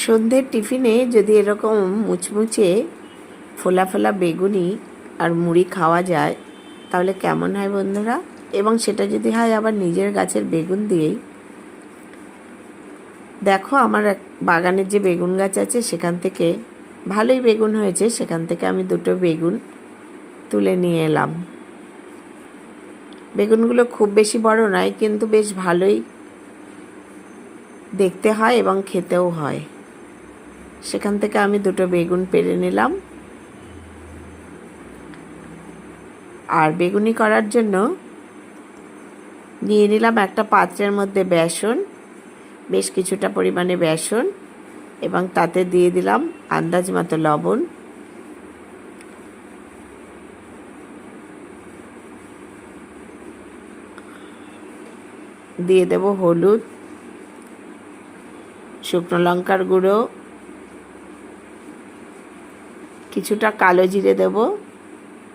সন্ধ্যের টিফিনে যদি এরকম মুচমুচে ফোলা ফোলা বেগুনি আর মুড়ি খাওয়া যায় তাহলে কেমন হয় বন্ধুরা। এবং সেটা যদি হয় আবার নিজের গাছের বেগুন দিয়েই। দেখো আমার বাগানের যে বেগুন গাছ আছে সেখান থেকে ভালোই বেগুন হয়েছে, সেখান থেকে আমি দুটো বেগুন তুলে নিয়ে এলাম। বেগুনগুলো খুব বেশি বড় নয়, কিন্তু বেশ ভালোই দেখতে হয় এবং খেতেও হয়। সেখান থেকে আমি দুটো বেগুন পেড়ে নিলাম। আর বেগুনি করার জন্য নিয়ে নিলাম একটা পাত্রের মধ্যে বেসন, বেশ কিছুটা পরিমাণে বেসন, এবং তাতে দিয়ে দিলাম আন্দাজ মতো লবণ, দিয়ে দেব হলুদ, শুকনো লঙ্কার গুঁড়ো, কিছুটা কালো জিরে দেব,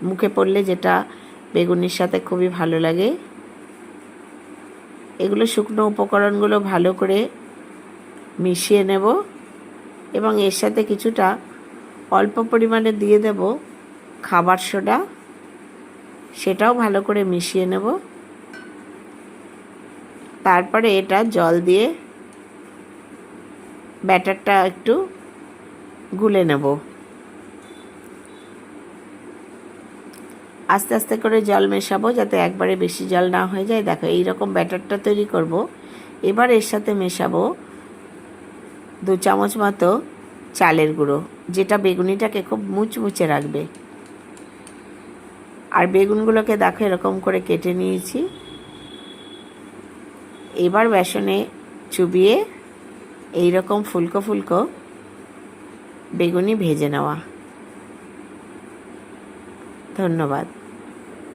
মুখে পড়লে যেটা বেগুনির সাথে খুবই ভালো লাগে। এগুলো শুকনো উপকরণগুলো ভালো করে মিশিয়ে নেব এবং এর সাথে কিছুটা অল্প পরিমাণে দিয়ে দেব খাবার সোডা, সেটাও ভালো করে মিশিয়ে নেব। তারপরে এটা জল দিয়ে ব্যাটারটা একটু গুলে নেব। আস্তে আস্তে করে জল মেশাবো যাতে একবারে বেশি জল না হয়ে যায়। দেখো এই রকম ব্যাটারটা তৈরি করব। এবার এর সাথে মেশাবো 2 চামচ মতো চালের গুঁড়ো, যেটা বেগুনিটাকে খুব মুচমুচে রাখবে। আর বেগুনগুলোকে দেখো এরকম করে কেটে নিয়েছি। এবার বেসনে চুবিয়ে এই রকম ফুলকো ফুলকো বেগুনি ভেজে নেওয়া। ধন্যবাদ।